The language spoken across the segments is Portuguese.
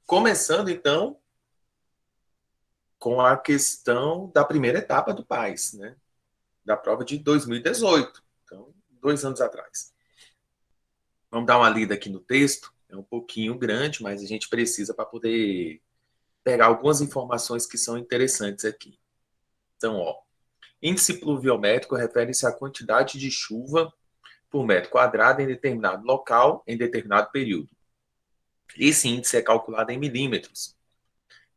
Começando, então, com a questão da primeira etapa do PAS, né? Da prova de 2018. Então, 2 anos atrás. Vamos dar uma lida aqui no texto. É um pouquinho grande, mas a gente precisa para poder pegar algumas informações que são interessantes aqui. Então, ó, índice pluviométrico refere-se à quantidade de chuva por metro quadrado em determinado local, em determinado período. Esse índice é calculado em milímetros.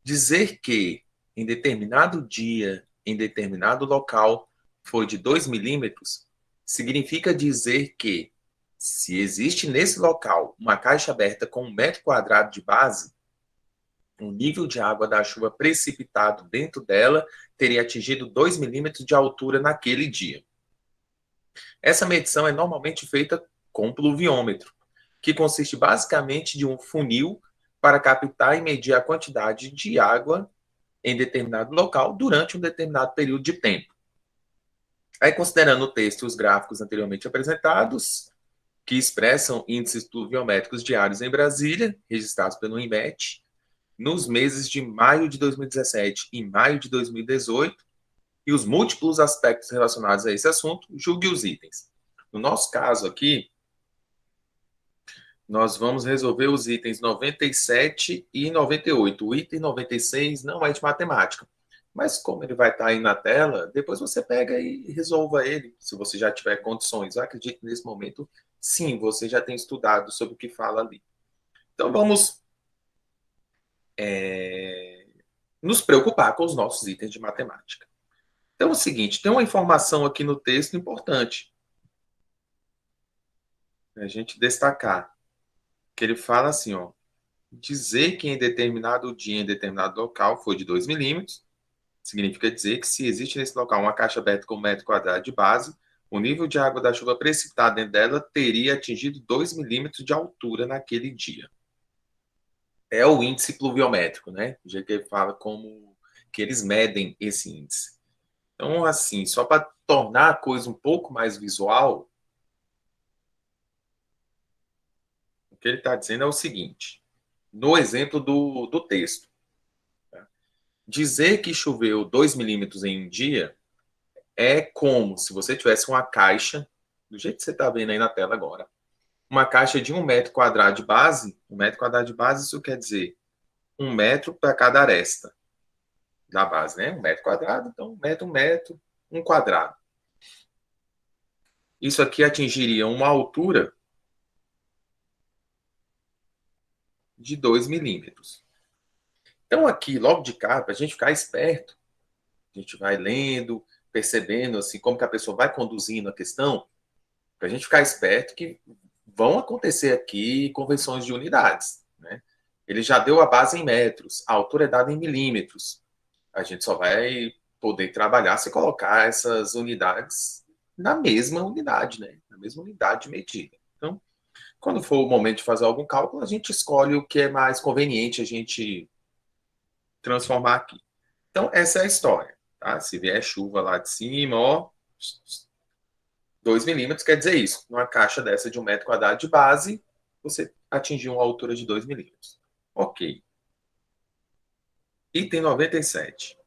Dizer que em determinado dia, em determinado local, foi de 2 milímetros, significa dizer que, se existe nesse local uma caixa aberta com 1 metro quadrado de base, o nível de água da chuva precipitado dentro dela teria atingido 2 milímetros de altura naquele dia. Essa medição é normalmente feita com pluviômetro, que consiste basicamente de um funil para captar e medir a quantidade de água em determinado local durante um determinado período de tempo. Aí, considerando o texto e os gráficos anteriormente apresentados, que expressam índices pluviométricos diários em Brasília, registrados pelo INMET, nos meses de maio de 2017 e maio de 2018, e os múltiplos aspectos relacionados a esse assunto, julgue os itens. No nosso caso aqui, nós vamos resolver os itens 97 e 98. O item 96 não é de matemática, mas como ele vai estar aí na tela, depois você pega e resolva ele, se você já tiver condições. Eu acredito que nesse momento, sim, você já tem estudado sobre o que fala ali. Então vamos nos preocupar com os nossos itens de matemática. Então é o seguinte, tem uma informação aqui no texto importante a gente destacar, que ele fala assim, ó, dizer que em determinado dia, em determinado local, foi de 2 milímetros, significa dizer que se existe nesse local uma caixa aberta com 1 metro quadrado de base, o nível de água da chuva precipitada dentro dela teria atingido 2 milímetros de altura naquele dia. É o índice pluviométrico, né? O jeito que ele fala como que eles medem esse índice. Então, assim, só para tornar a coisa um pouco mais visual, o que ele está dizendo é o seguinte: no exemplo do texto, tá? Dizer que choveu 2 milímetros em um dia é como se você tivesse uma caixa, do jeito que você está vendo aí na tela agora, uma caixa de 1 metro quadrado de base. 1 metro quadrado de base, isso quer dizer 1 metro para cada aresta da base, né? 1 metro quadrado, então 1 metro, um quadrado. Isso aqui atingiria uma altura de 2 milímetros. Então, aqui, logo de cara, para a gente ficar esperto, a gente vai lendo, percebendo assim como que a pessoa vai conduzindo a questão, para a gente ficar esperto que vão acontecer aqui conversões de unidades, né? Ele já deu a base em metros, a altura é dada em milímetros. A gente só vai poder trabalhar se colocar essas unidades na mesma unidade, né? Na mesma unidade de medida. Então, quando for o momento de fazer algum cálculo, a gente escolhe o que é mais conveniente a gente transformar aqui. Então, essa é a história. Tá? Se vier chuva lá de cima, ó, 2 milímetros quer dizer isso. Numa caixa dessa de 1 metro quadrado de base, você atingiu uma altura de 2 milímetros. Ok. Item 97.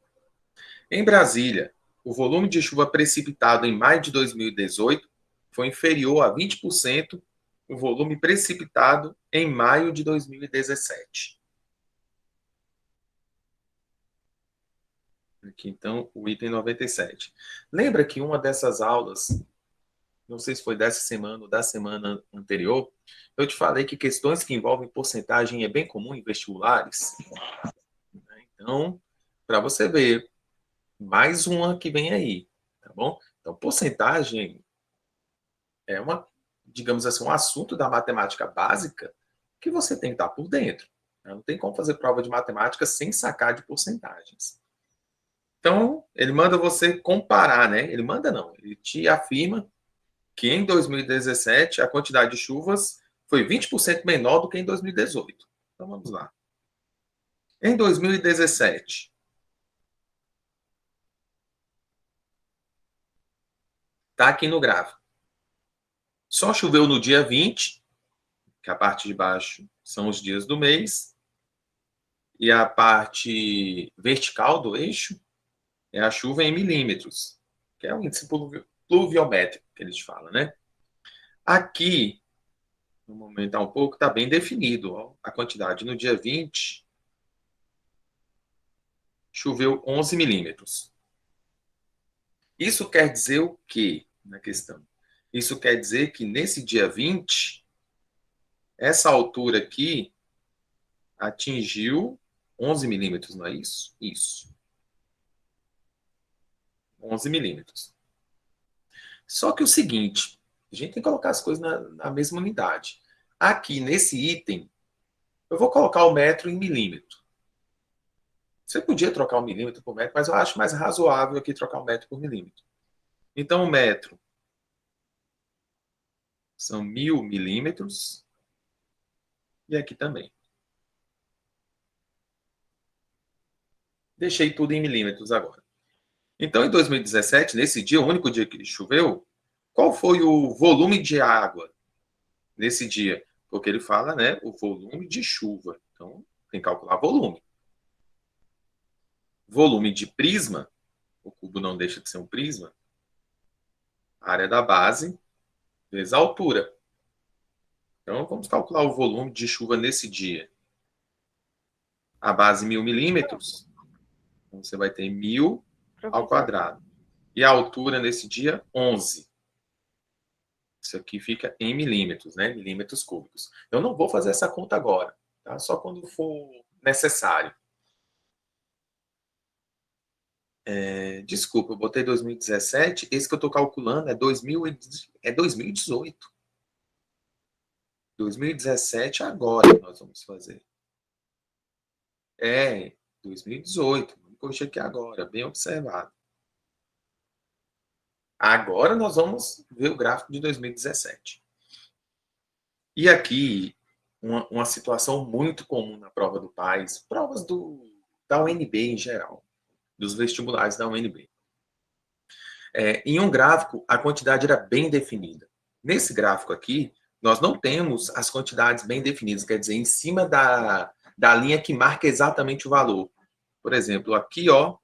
Em Brasília, o volume de chuva precipitado em maio de 2018 foi inferior a 20% do volume precipitado em maio de 2017. Aqui, então, o item 97. Lembra que uma dessas aulas, não sei se foi dessa semana ou da semana anterior, eu te falei que questões que envolvem porcentagem é bem comum em vestibulares? Então, para você ver, mais uma que vem aí, tá bom? Então, porcentagem é uma, digamos assim, um assunto da matemática básica que você tem que estar por dentro. Não tem como fazer prova de matemática sem sacar de porcentagens. Então, ele manda você comparar, né? Ele manda não, ele te afirma que em 2017 a quantidade de chuvas foi 20% menor do que em 2018. Então, vamos lá. Em 2017, está aqui no gráfico. Só choveu no dia 20, que a parte de baixo são os dias do mês, E a parte vertical do eixo é a chuva em milímetros, que é o índice pluviométrico que eles falam, né? Aqui, vamos aumentar um pouco, está bem definido. Ó, a quantidade no dia 20, choveu 11 milímetros. Isso quer dizer o quê na questão? Isso quer dizer que nesse dia 20, essa altura aqui atingiu 11 milímetros, não é isso? Isso. 11 milímetros. Só que o seguinte, a gente tem que colocar as coisas na mesma unidade. Aqui, nesse item, eu vou colocar o metro em milímetro. Você podia trocar o milímetro por metro, mas eu acho mais razoável aqui trocar o metro por milímetro. Então, o metro são 1000 milímetros. E aqui também. Deixei tudo em milímetros agora. Então, em 2017, nesse dia, o único dia que choveu, qual foi o volume de água nesse dia? Porque ele fala, né, o volume de chuva. Então, tem que calcular volume. Volume de prisma, o cubo não deixa de ser um prisma, área da base vezes a altura. Então, vamos calcular o volume de chuva nesse dia. A base 1000 milímetros, então você vai ter 1000 ao quadrado. E a altura nesse dia, 11. Isso aqui fica em milímetros, né? Milímetros cúbicos. Eu não vou fazer essa conta agora, tá? Só quando for necessário. Desculpa, eu botei 2017. Esse que eu estou calculando é 2018. 2017 agora nós vamos fazer. 2018. Vamos corrigir aqui agora, bem observado. Agora nós vamos ver o gráfico de 2017. E aqui, uma situação muito comum na prova do PAS, provas da UNB em geral, dos vestibulares da UNB. Em um gráfico, a quantidade era bem definida. Nesse gráfico aqui, nós não temos as quantidades bem definidas, quer dizer, em cima da linha que marca exatamente o valor. Por exemplo, aqui, ó,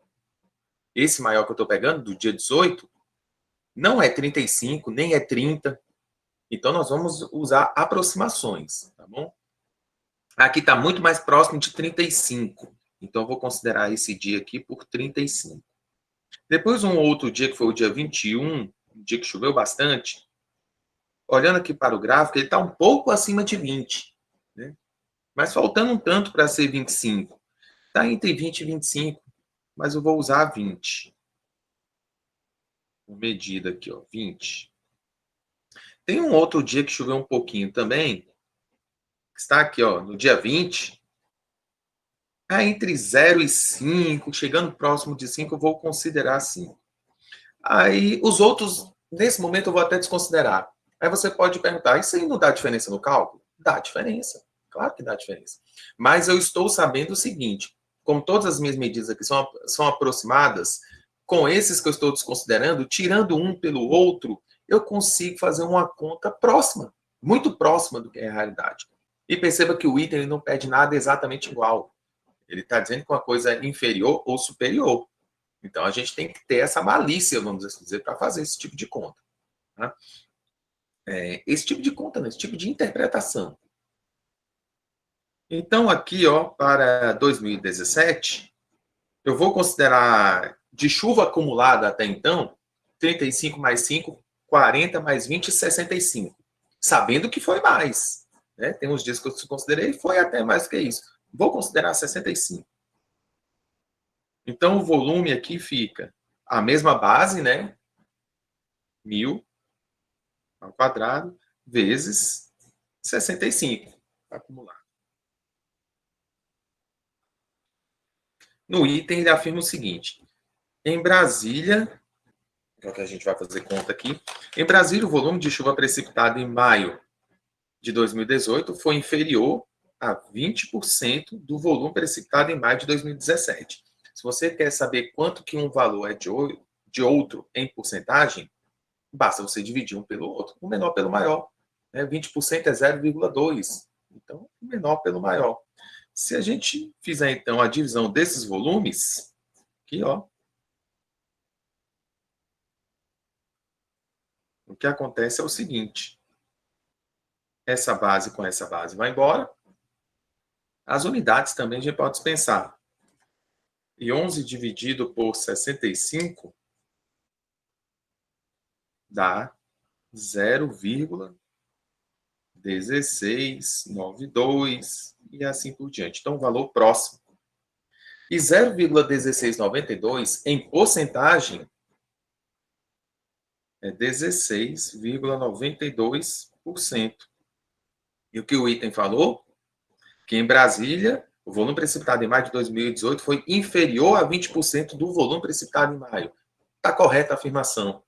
esse maior que eu estou pegando, do dia 18, não é 35, nem é 30. Então, nós vamos usar aproximações, tá bom? Aqui está muito mais próximo de 35. Então, eu vou considerar esse dia aqui por 35. Depois, um outro dia, que foi o dia 21, um dia que choveu bastante, olhando aqui para o gráfico, ele está um pouco acima de 20, né? Mas faltando um tanto para ser 25. Está entre 20 e 25, mas eu vou usar 20. Uma medida aqui, ó, 20. Tem um outro dia que choveu um pouquinho também, que está aqui, ó, no dia 20. Entre 0 e 5, chegando próximo de 5, eu vou considerar 5. Aí, os outros, nesse momento, eu vou até desconsiderar. Aí você pode perguntar, isso aí não dá diferença no cálculo? Dá diferença, claro que dá diferença. Mas eu estou sabendo o seguinte, como todas as minhas medidas aqui são aproximadas, com esses que eu estou desconsiderando, tirando um pelo outro, eu consigo fazer uma conta próxima, muito próxima do que é a realidade. E perceba que o item ele não pede nada exatamente igual. Ele está dizendo que uma coisa é inferior ou superior. Então, a gente tem que ter essa malícia, vamos assim dizer, para fazer esse tipo de conta. Tá? Esse tipo de conta, né? Esse tipo de interpretação. Então, aqui, ó, para 2017, eu vou considerar de chuva acumulada até então, 35 mais 5, 40 mais 20, 65. Sabendo que foi mais. Né? Tem uns dias que eu considerei, foi até mais que isso. Vou considerar 65. Então, o volume aqui fica a mesma base, né? 1000 ao quadrado, vezes 65, acumulado. No item, ele afirma o seguinte. Em Brasília, é o que a gente vai fazer conta aqui. Em Brasília, o volume de chuva precipitado em maio de 2018 foi inferior a 20% do volume precipitado em maio de 2017. Se você quer saber quanto que um valor é de outro em porcentagem, basta você dividir um pelo outro, o menor pelo maior. Né? 20% é 0,2. Então, o menor pelo maior. Se a gente fizer, então, a divisão desses volumes, aqui, ó, o que acontece é o seguinte. Essa base com essa base vai embora. As unidades também a gente pode dispensar. E 11 dividido por 65 dá 0,1692 e assim por diante. Então, um valor próximo. E 0,1692 em porcentagem é 16,92%. E o que o item falou? Que em Brasília, o volume precipitado em maio de 2018 foi inferior a 20% do volume precipitado em maio. Está correta a afirmação.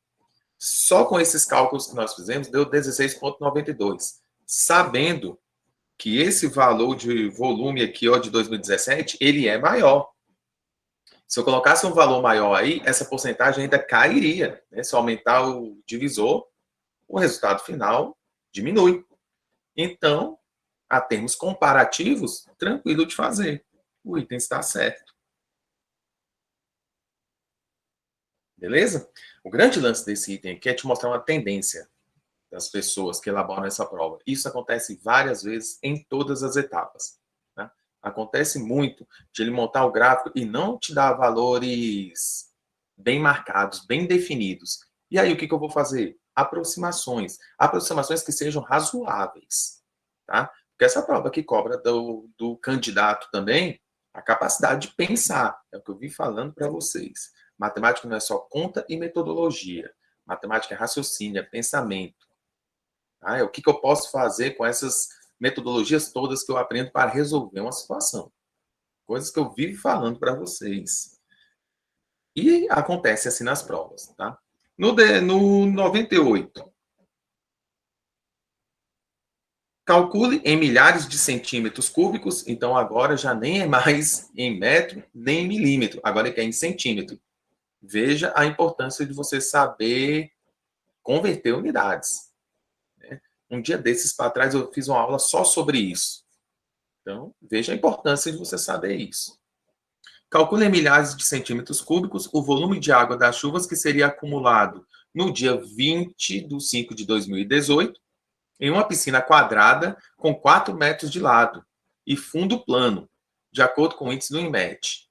Só com esses cálculos que nós fizemos, deu 16,92. Sabendo que esse valor de volume aqui, ó, de 2017, ele é maior. Se eu colocasse um valor maior aí, essa porcentagem ainda cairia. Né? Se eu aumentar o divisor, o resultado final diminui. Então, a termos comparativos, tranquilo de fazer. O item está certo. Beleza? O grande lance desse item aqui é te mostrar uma tendência das pessoas que elaboram essa prova. Isso acontece várias vezes em todas as etapas. Tá? Acontece muito de ele montar o gráfico e não te dar valores bem marcados, bem definidos. E aí, o que eu vou fazer? Aproximações. Aproximações que sejam razoáveis. Tá? Porque essa prova que cobra do candidato também a capacidade de pensar. É o que eu vim falando para vocês. Matemática não é só conta e metodologia. Matemática é raciocínio, é pensamento. Tá? É o que eu posso fazer com essas metodologias todas que eu aprendo para resolver uma situação. Coisas que eu vivo falando para vocês. E acontece assim nas provas. Tá? No 98, calcule em milhares de centímetros cúbicos, então agora já nem é mais em metro, nem em milímetro, agora é em centímetro. Veja a importância de você saber converter unidades. Né? Um dia desses para trás eu fiz uma aula só sobre isso. Então, veja a importância de você saber isso. Calcule em milhares de centímetros cúbicos o volume de água das chuvas que seria acumulado no dia 20 de 5 de 2018 em uma piscina quadrada com 4 metros de lado e fundo plano, de acordo com o índice do INMET.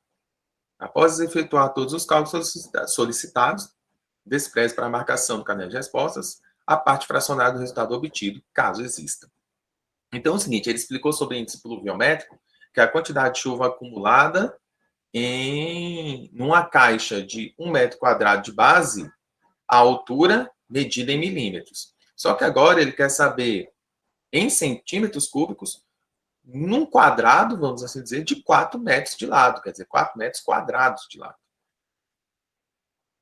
Após efetuar todos os cálculos solicitados, despreze para a marcação do caderno de respostas a parte fracionada do resultado obtido, caso exista. Então, é o seguinte, ele explicou sobre o índice pluviométrico, que é a quantidade de chuva acumulada em uma caixa de 1 metro quadrado de base, a altura medida em milímetros. Só que agora ele quer saber em centímetros cúbicos, num quadrado, vamos assim dizer, de 4 metros de lado, quer dizer, 4 metros quadrados de lado.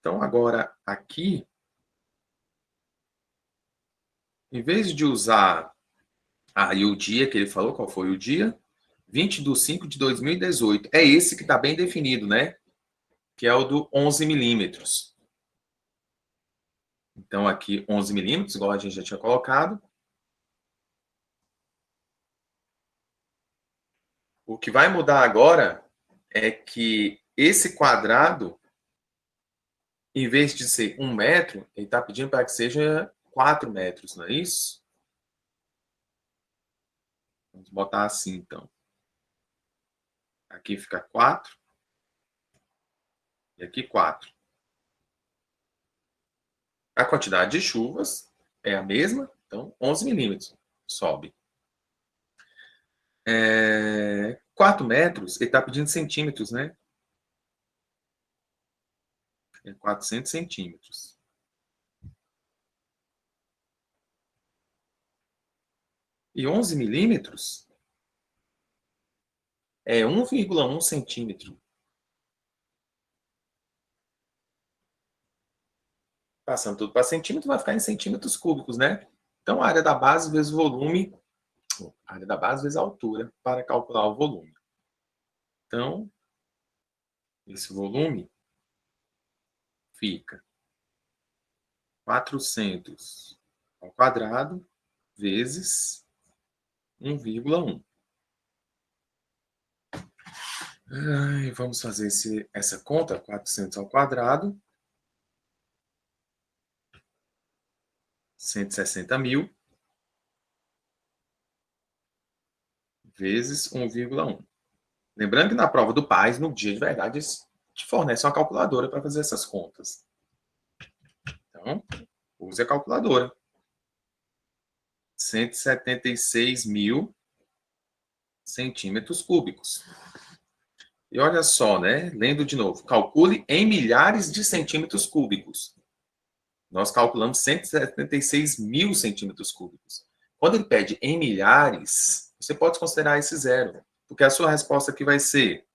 Então, agora, aqui, em vez de usar aí o dia que ele falou, qual foi o dia? 20 de 5 de 2018. É esse que está bem definido, né? Que é o do 11 milímetros. Então, aqui, 11 milímetros, igual a gente já tinha colocado. O que vai mudar agora é que esse quadrado, em vez de ser 1 metro, ele está pedindo para que seja 4 metros, não é isso? Vamos botar assim, então. Aqui fica 4 e aqui 4. A quantidade de chuvas é a mesma, então 11 milímetros sobe. 4 metros, ele está pedindo centímetros, né? É 400 centímetros. E 11 milímetros é 1,1 centímetro. Passando tudo para centímetro, vai ficar em centímetros cúbicos, né? Então, a área da base vezes o volume, a área da base vezes a altura, para calcular o volume. Então, esse volume fica 400 ao quadrado vezes 1,1. Vamos fazer essa conta, 400 ao quadrado, 160 mil, vezes 1,1. Lembrando que na prova do PAS, no dia de verdade, eles te fornecem uma calculadora para fazer essas contas. Então, use a calculadora. 176 mil centímetros cúbicos. E olha só, né? Lendo de novo. Calcule em milhares de centímetros cúbicos. Nós calculamos 176 mil centímetros cúbicos. Quando ele pede em milhares, você pode considerar esse zero. Porque a sua resposta aqui vai ser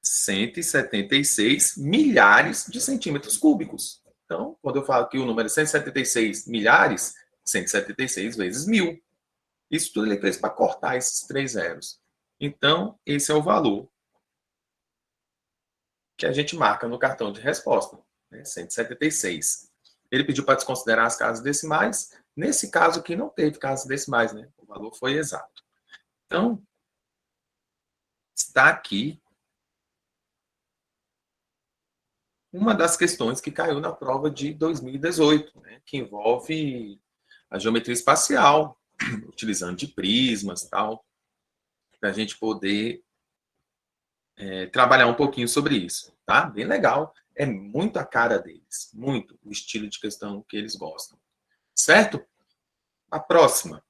176 milhares de centímetros cúbicos. Então, quando eu falo que o número é 176 milhares, 176 vezes mil. Isso tudo ele fez para cortar esses 3 zeros. Então, esse é o valor que a gente marca no cartão de resposta, né? 176. Ele pediu para desconsiderar as casas decimais. Nesse caso aqui, não teve casas decimais, né? O valor foi exato. Então, está aqui uma das questões que caiu na prova de 2018, né? Que envolve a geometria espacial, utilizando de prismas e tal, para a gente poder trabalhar um pouquinho sobre isso, tá? Bem legal. É muito a cara deles, muito o estilo de questão que eles gostam. Certo? A próxima.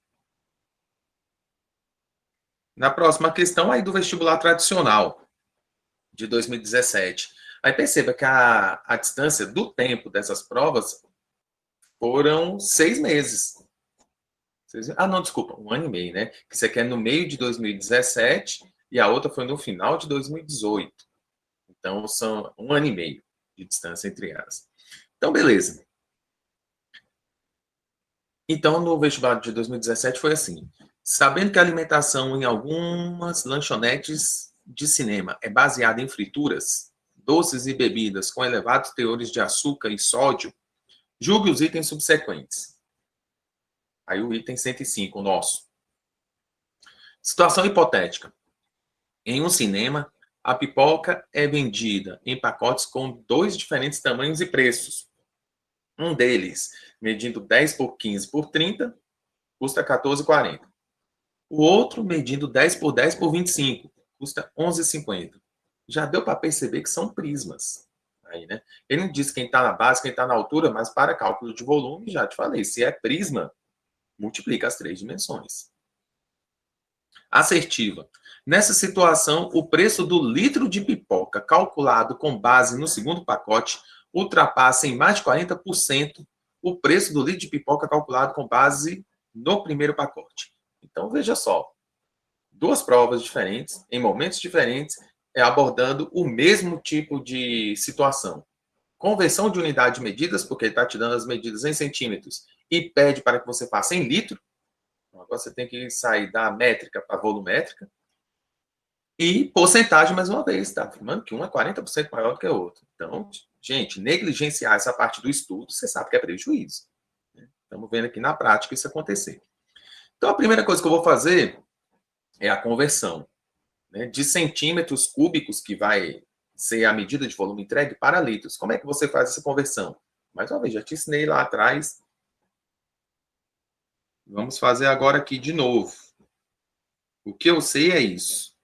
Na próxima questão aí do vestibular tradicional de 2017. Aí perceba que a distância do tempo dessas provas foram 6 meses. Não, desculpa, 1 ano e meio, né? Que você quer no meio de 2017 e a outra foi no final de 2018. Então, são 1 ano e meio de distância entre elas. Então, beleza. Então, no vestibular de 2017 foi assim. Sabendo que a alimentação em algumas lanchonetes de cinema é baseada em frituras, doces e bebidas com elevados teores de açúcar e sódio, julgue os itens subsequentes. Aí o item 105, o nosso. Situação hipotética. Em um cinema, a pipoca é vendida em pacotes com 2 diferentes tamanhos e preços. Um deles, medindo 10 por 15 por 30, custa R$ 14,40. O outro, medindo 10 por 10 por 25, custa R$ 11,50. Já deu para perceber que são prismas. Aí, né? Ele não diz quem está na base, quem está na altura, mas para cálculo de volume, já te falei, se é prisma, multiplica as 3 dimensões. Assertiva. Nessa situação, o preço do litro de pipoca calculado com base no segundo pacote ultrapassa em mais de 40% o preço do litro de pipoca calculado com base no primeiro pacote. Então, veja só. 2 provas diferentes, em momentos diferentes, abordando o mesmo tipo de situação. Conversão de unidade de medidas, porque ele está te dando as medidas em centímetros e pede para que você faça em litro. Agora você tem que sair da métrica para a volumétrica. E porcentagem, mais uma vez, está afirmando que um é 40% maior do que o outro. Então, gente, negligenciar essa parte do estudo, você sabe que é prejuízo. Estamos vendo aqui na prática isso acontecer. Então, a primeira coisa que eu vou fazer é a conversão, né, de centímetros cúbicos, que vai ser a medida de volume entregue, para litros. Como é que você faz essa conversão? Mais uma vez, já te ensinei lá atrás. Vamos fazer agora aqui de novo. O que eu sei é isso,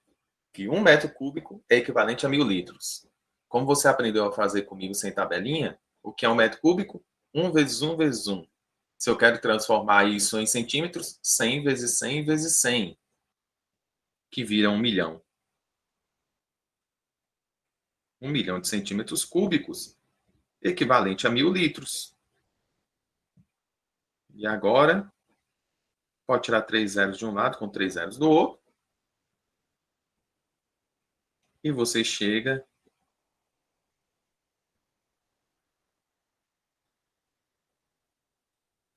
que 1 metro cúbico é equivalente a 1.000 litros. Como você aprendeu a fazer comigo sem tabelinha, o que é 1 metro cúbico? 1 vezes 1 vezes 1. Se eu quero transformar isso em centímetros, 100 vezes 100 vezes 100, que vira 1 milhão. 1 milhão de centímetros cúbicos, equivalente a 1.000 litros. E agora, pode tirar 3 zeros de um lado com 3 zeros do outro. E você chega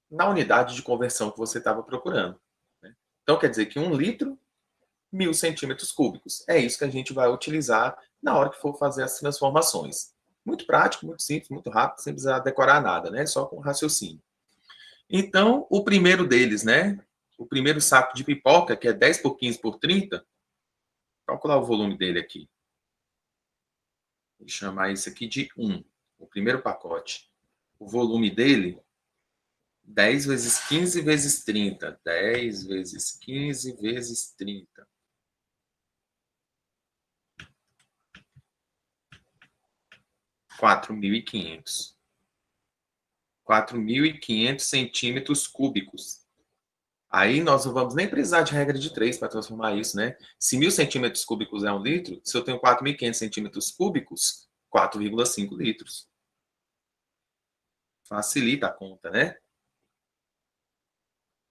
na unidade de conversão que você estava procurando. Então, quer dizer que 1 litro, 1.000 centímetros cúbicos. É isso que a gente vai utilizar na hora que for fazer as transformações. Muito prático, muito simples, muito rápido, sem precisar decorar nada, né? Só com raciocínio. Então, o primeiro deles, né? O primeiro saco de pipoca, que é 10 por 15 por 30, calcular o volume dele aqui. Vou chamar isso aqui de 1, o primeiro pacote. O volume dele, 10 vezes 15 vezes 30. 10 vezes 15 vezes 30. 4.500. 4.500 centímetros cúbicos. Aí nós não vamos nem precisar de regra de 3 para transformar isso, né? Se 1.000 centímetros cúbicos é 1 litro, se eu tenho 4.500 centímetros cúbicos, 4,5 litros. Facilita a conta, né?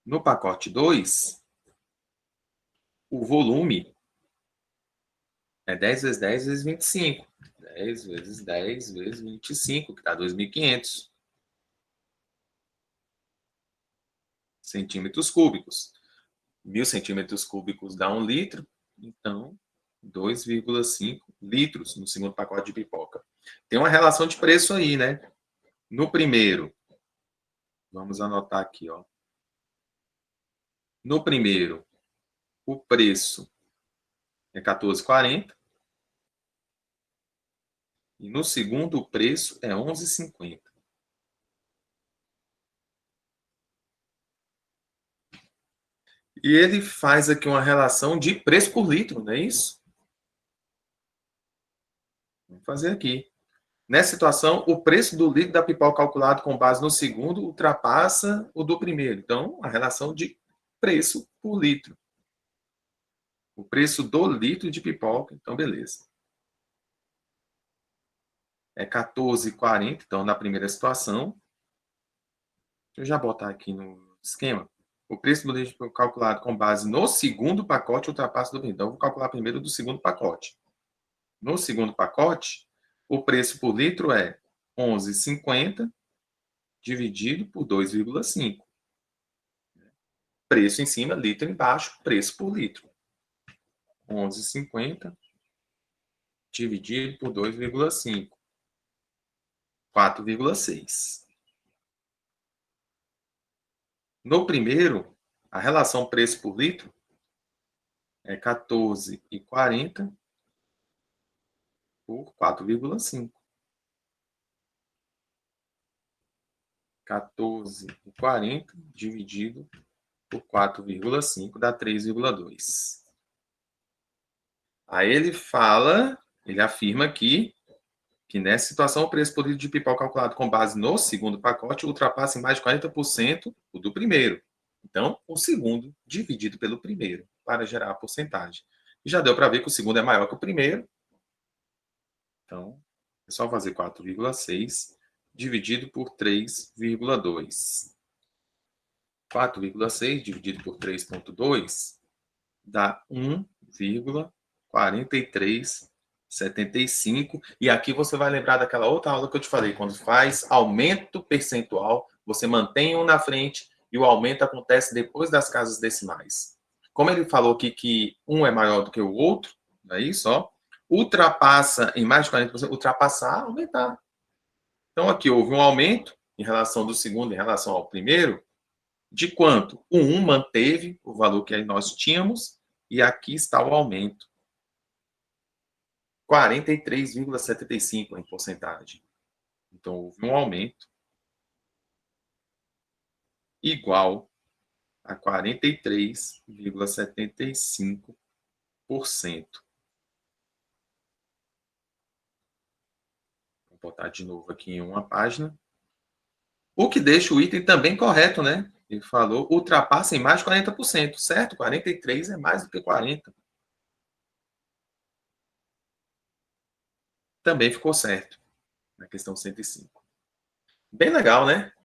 No pacote 2, o volume é 10 vezes 10 vezes 25. 10 vezes 10 vezes 25, que dá 2.500 centímetros cúbicos. 1.000 centímetros cúbicos dá 1 litro, então 2,5 litros no segundo pacote de pipoca. Tem uma relação de preço aí, né? No primeiro, vamos anotar aqui, ó. No primeiro, o preço é 14,40 e no segundo o preço é 11,50. E ele faz aqui uma relação de preço por litro, não é isso? Vamos fazer aqui. Nessa situação, o preço do litro da pipoca calculado com base no segundo ultrapassa o do primeiro. Então, a relação de preço por litro. O preço do litro de pipoca, então beleza. É 14,40, então na primeira situação. Deixa eu já botar aqui no esquema. O preço do litro calculado com base no segundo pacote ultrapassa o do primeiro. Então, eu vou calcular primeiro do segundo pacote. No segundo pacote, o preço por litro é 11,50 dividido por 2,5. Preço em cima, litro embaixo, preço por litro. 11,50 dividido por 2,5. 4,6. No primeiro, a relação preço por litro é 14,40 por 4,5. 14,40 dividido por 4,5 dá 3,2. Aí ele afirma aqui que nessa situação o preço por litro de pipoca calculado com base no segundo pacote ultrapassa em mais de 40% o do primeiro. Então, o segundo dividido pelo primeiro para gerar a porcentagem. E já deu para ver que o segundo é maior que o primeiro. Então, é só fazer 4,6 dividido por 3,2. 4,6 dividido por 3,2 dá 1,4375. E aqui você vai lembrar daquela outra aula que eu te falei, quando faz aumento percentual, você mantém um na frente e o aumento acontece depois das casas decimais. Como ele falou aqui que um é maior do que o outro, não é isso? Ó, ultrapassa em mais de 40%, ultrapassar, aumentar. Então aqui houve um aumento em relação do segundo em relação ao primeiro, de quanto? O 1 manteve o valor que nós tínhamos e aqui está o aumento. 43,75 em porcentagem. Então, houve um aumento igual a 43,75%. Vou botar de novo aqui em uma página. O que deixa o item também correto, né? Ele falou, ultrapassa em mais de 40%, certo? 43 é mais do que 40. Também ficou certo na questão 105. Bem legal, né?